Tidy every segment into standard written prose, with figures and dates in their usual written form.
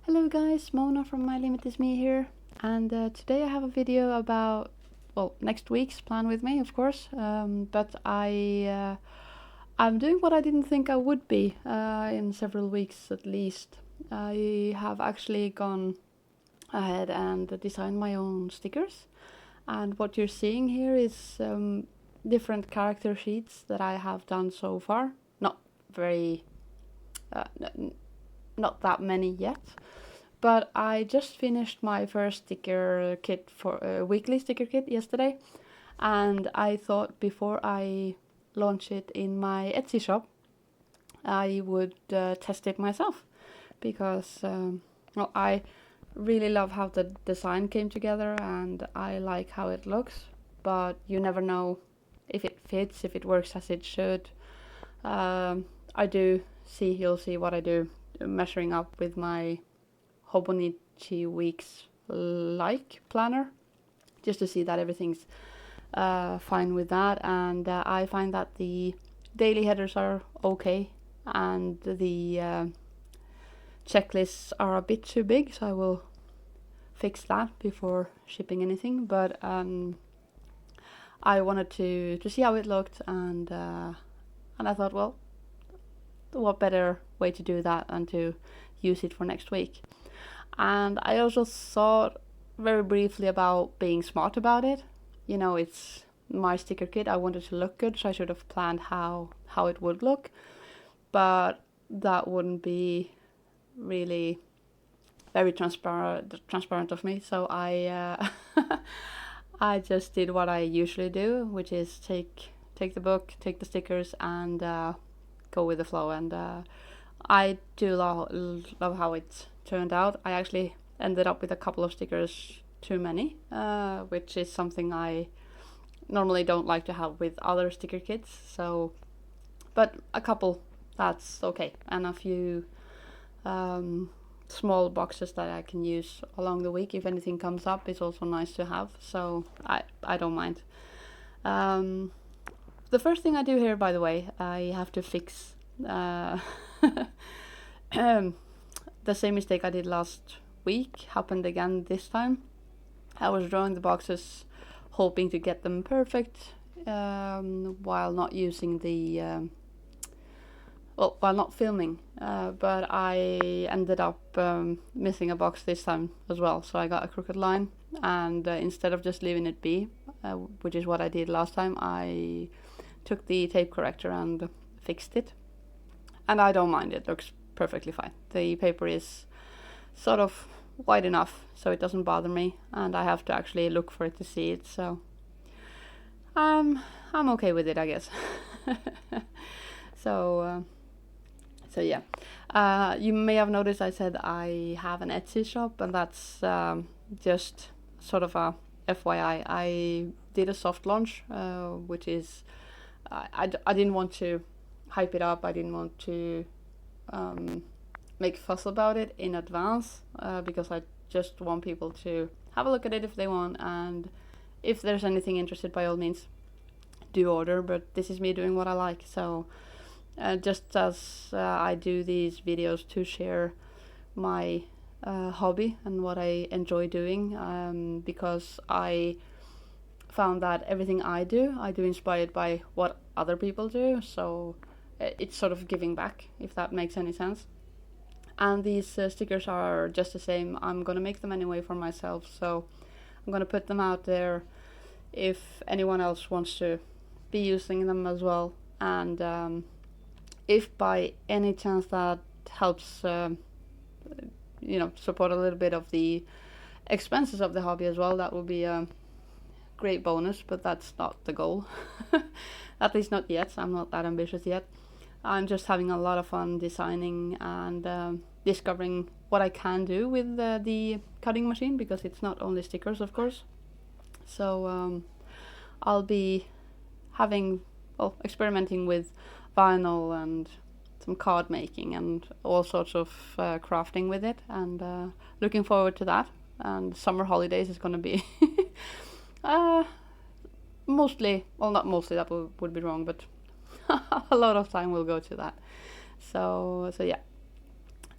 Hello guys, Mona from My Limit Is Me here, and today I have a video about, next week's plan with me, of course, but I'm doing what I didn't think I would be in several weeks at least. I have actually gone ahead and designed my own stickers, and what you're seeing here is different character sheets that I have done so far. Not very, not that many yet. But I just finished my first sticker kit for a weekly sticker kit yesterday, and I thought before I launch it in my Etsy shop, I would test it myself because I really love how the design came together and I like how it looks, but you never know if it fits, if it works as it should. You'll see what I do measuring up with my Hobonichi Weeks like planner, just to see that everything's fine with that. And I find that the daily headers are okay, and the checklists are a bit too big, so I will fix that before shipping anything. But I wanted to see how it looked, and I thought, well, what better way to do that than to use it for next week. And I also thought very briefly about being smart about it. You know, it's my sticker kit. I wanted to look good, so I should have planned how it would look. But that wouldn't be really very transparent of me. So I I just did what I usually do, which is take the book, take the stickers, and go with the flow. And I do love how it turned out. I actually ended up with a couple of stickers too many, which is something I normally don't like to have with other sticker kits. So, but a couple, that's okay, and a few small boxes that I can use along the week if anything comes up is also nice to have. So I don't mind. The first thing I do here, by the way, I have to fix the same mistake I did last week happened again this time. I was drawing the boxes hoping to get them perfect while not using the while not filming, but I ended up missing a box this time as well, so I got a crooked line, and instead of just leaving it be, which is what I did last time, I took the tape corrector and fixed it, and I don't mind. It looks perfectly fine. The paper is sort of wide enough so it doesn't bother me, and I have to actually look for it to see it, so I'm okay with it, I guess. So yeah, you may have noticed I said I have an Etsy shop, and that's just sort of a FYI. I did a soft launch, which is I didn't want to hype it up. I didn't want to make fuss about it in advance because I just want people to have a look at it if they want, and if there's anything interested, by all means do order. But this is me doing what I like, so just as I do these videos to share my hobby and what I enjoy doing, because I found that everything I do inspired by what other people do, so it's sort of giving back, if that makes any sense. And these stickers are just the same. I'm gonna make them anyway for myself, so I'm gonna put them out there if anyone else wants to be using them as well. And if by any chance that helps support a little bit of the expenses of the hobby as well, that would be a great bonus, but that's not the goal. At least not yet. I'm not that ambitious yet. I'm just having a lot of fun designing and discovering what I can do with the cutting machine, because it's not only stickers, of course. So I'll be experimenting with vinyl and some card making and all sorts of crafting with it, and looking forward to that. And summer holidays is going to be mostly, well, not mostly, that would be wrong, but a lot of time will go to that. So yeah.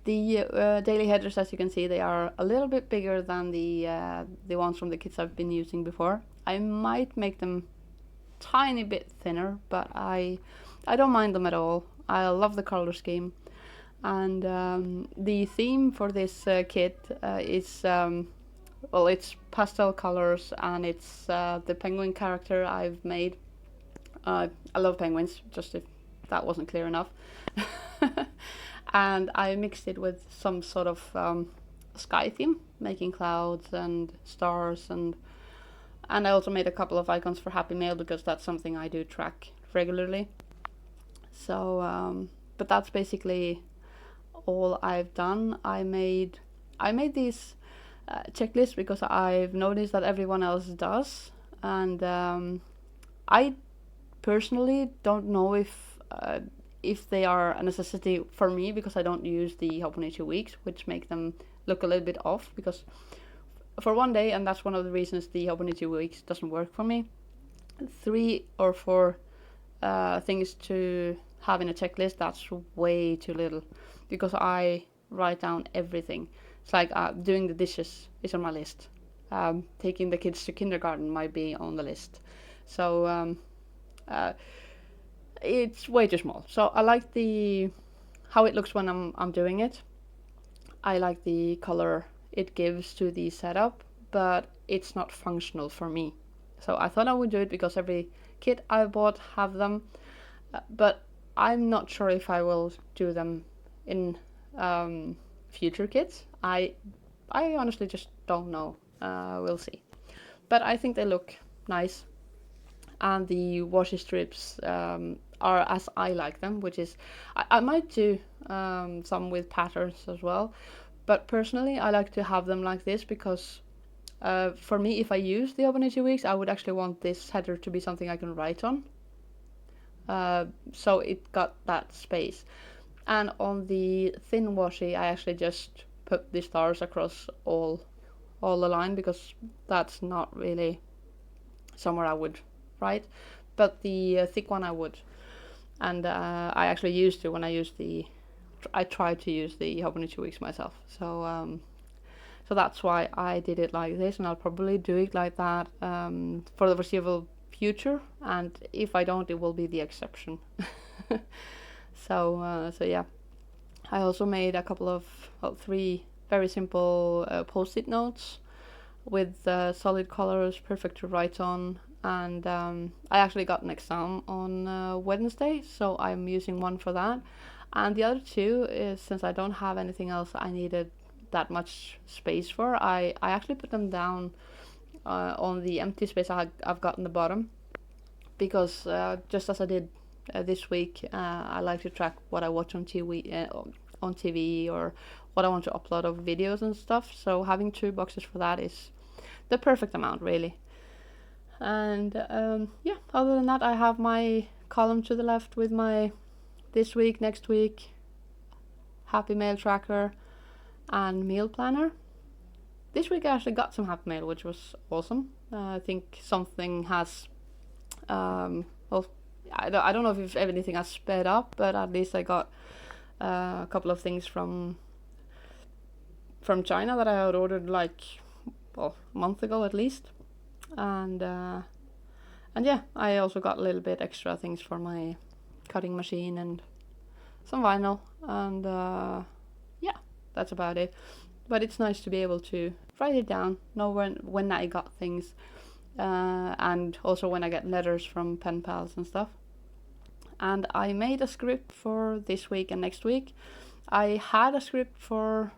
The daily headers, as you can see, they are a little bit bigger than the ones from the kits I've been using before. I might make them tiny bit thinner, but I don't mind them at all. I love the color scheme, and the theme for this kit is well, it's pastel colors, and it's the penguin character I've made. I love penguins, just if that wasn't clear enough. And I mixed it with some sort of sky theme, making clouds and stars, and I also made a couple of icons for Happy Mail because that's something I do track regularly. So, but that's basically all I've done. I made these checklists because I've noticed that everyone else does, and I personally don't know if they are a necessity for me, because I don't use the Hobonichi weeks, which make them look a little bit off. Because for one day, and that's one of the reasons the Hobonichi weeks doesn't work for me, 3 or 4 things to have in a checklist, that's way too little, because I write down everything. It's like doing the dishes is on my list. Taking the kids to kindergarten might be on the list. So it's way too small. So I like how it looks when I'm doing it. I like the color it gives to the setup, but it's not functional for me. So I thought I would do it because every kit I bought have them, but I'm not sure if I will do them in future kits. I honestly just don't know. We'll see. But I think they look nice, and the washi strips are as I like them, which is I might do some with patterns as well, but personally I like to have them like this because for me, if I use the Hobonichi weeks, I would actually want this header to be something I can write on, so it got that space. And on the thin washi, I actually just put the stars across all the line, because that's not really somewhere I would write, but the thick one I would. And I actually used to, when I tried to use the Hobonichi weeks myself. So so that's why I did it like this, and I'll probably do it like that for the foreseeable future. And if I don't, it will be the exception. So yeah, I also made a couple of 3 very simple post-it notes with solid colors, perfect to write on. And I actually got an exam on Wednesday, so I'm using one for that. And the other 2 is, since I don't have anything else I needed that much space for, I actually put them down on the empty space I've got in the bottom, because just as I did this week, I like to track what I watch on TV or what I want to upload of videos and stuff. So having 2 boxes for that is the perfect amount, really. And yeah, other than that, I have my column to the left with my this week, next week, Happy Mail tracker, and meal planner. This week I actually got some Happy Mail, which was awesome. I think something has, well, I don't know if anything has sped up, but at least I got a couple of things from China that I had ordered like, well, a month ago at least. And yeah, I also got a little bit extra things for my cutting machine and some vinyl, and yeah, that's about it. But it's nice to be able to write it down, know when I got things, and also when I get letters from pen pals and stuff. And I made a script for this week and next week. I had a script for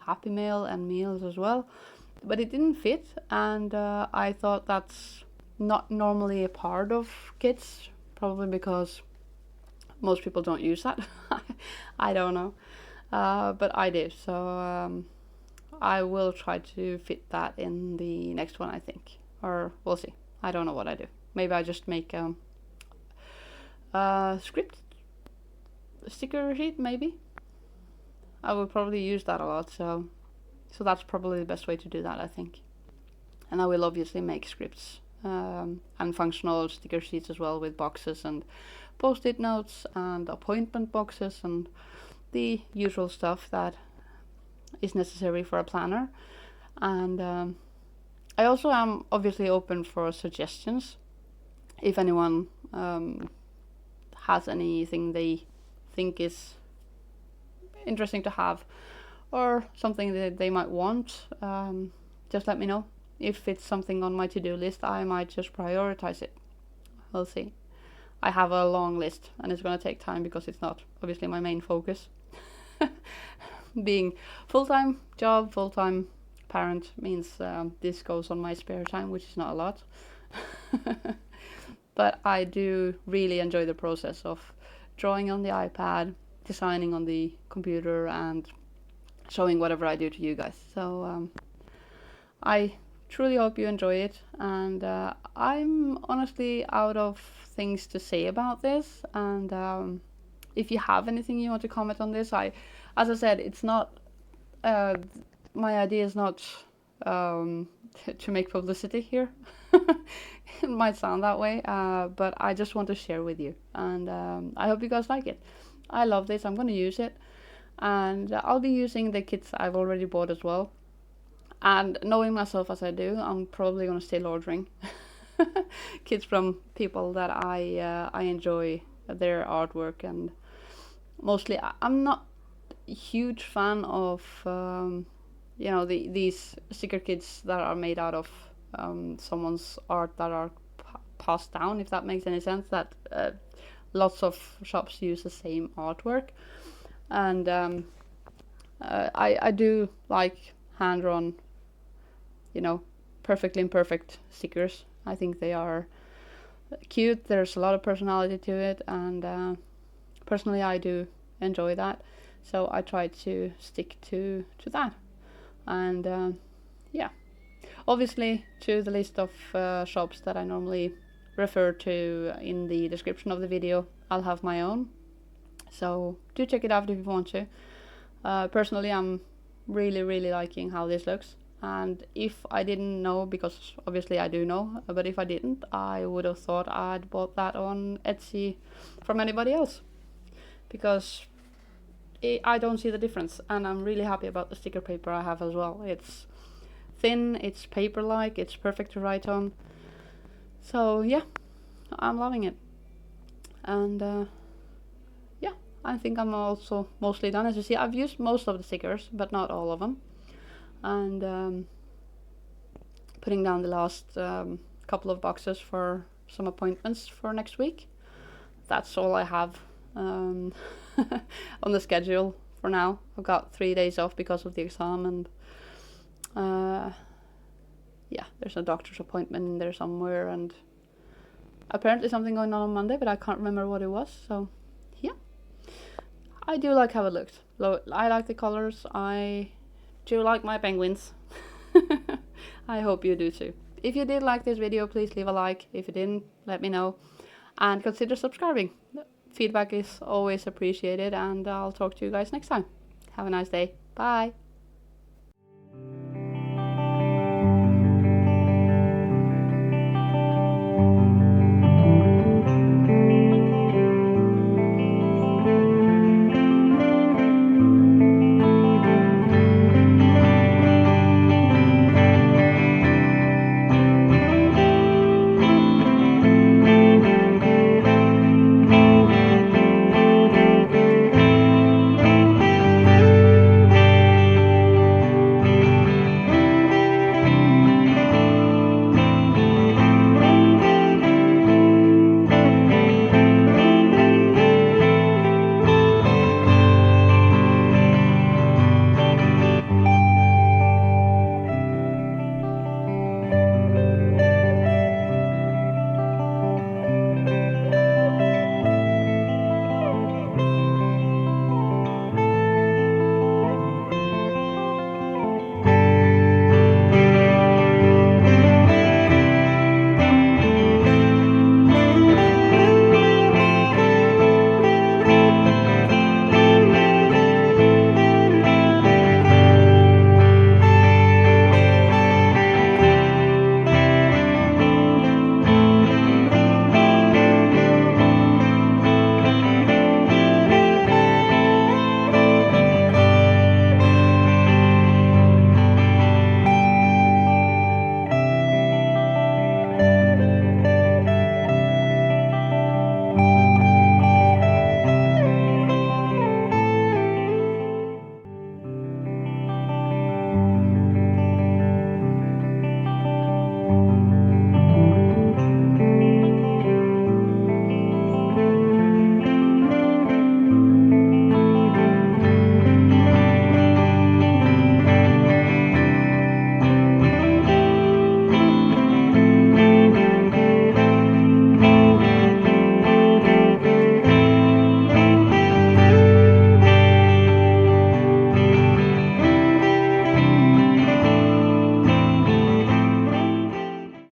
Happy Mail and meals as well, but it didn't fit, and I thought that's not normally a part of kits, probably because most people don't use that. I don't know, but I did, so I will try to fit that in the next one, I think, or we'll see. I don't know what I do. Maybe I just make script sticker sheet, maybe. I will probably use that a lot, so that's probably the best way to do that, I think. And I will obviously make scripts and functional sticker sheets as well, with boxes and post-it notes and appointment boxes and the usual stuff that is necessary for a planner. And I also am obviously open for suggestions. If anyone has anything they think is interesting to have, or something that they might want, just let me know. If it's something on my to-do list, I might just prioritize it. We'll see. I have a long list, and it's going to take time because it's not obviously my main focus. Being full-time job, full-time parent means this goes on my spare time, which is not a lot. But I do really enjoy the process of drawing on the iPad, designing on the computer, and showing whatever I do to you guys. So I truly hope you enjoy it, and I'm honestly out of things to say about this. And if you have anything you want to comment on this, as I said, it's not my idea is not to make publicity here. It might sound that way, but I just want to share with you, and I hope you guys like it. I love this. I'm going to use it, and I'll be using the kits I've already bought as well. And knowing myself as I do, I'm probably going to still ordering kits from people that I enjoy their artwork. And mostly, I'm not a huge fan of these sticker kits that are made out of someone's art that are passed down, if that makes any sense. That lots of shops use the same artwork, and I do like hand-drawn, perfectly imperfect stickers. I think they are cute. There's a lot of personality to it, and personally I do enjoy that, so I try to stick to that. And yeah, obviously to the list of shops that I normally refer to in the description of the video, I'll have my own, so do check it out if you want to. Personally, I'm really liking how this looks, and if I didn't know, because obviously I do know, but if I didn't, I would have thought I'd bought that on Etsy from anybody else, because I don't see the difference, and I'm really happy about the sticker paper I have as well. It's thin, it's paper-like, it's perfect to write on. So yeah, I'm loving it. And yeah, I think I'm also mostly done. As you see, I've used most of the stickers, but not all of them. And putting down the last couple of boxes for some appointments for next week. That's all I have on the schedule for now. I've got 3 days off because of the exam, and yeah, there's a doctor's appointment in there somewhere, and apparently something going on Monday, but I can't remember what it was. So yeah, I do like how it looks. I like the colors. I do like my penguins. I hope you do too. If you did like this video, please leave a like. If you didn't, let me know, and consider subscribing. Feedback is always appreciated, and I'll talk to you guys next time. Have a nice day. Bye.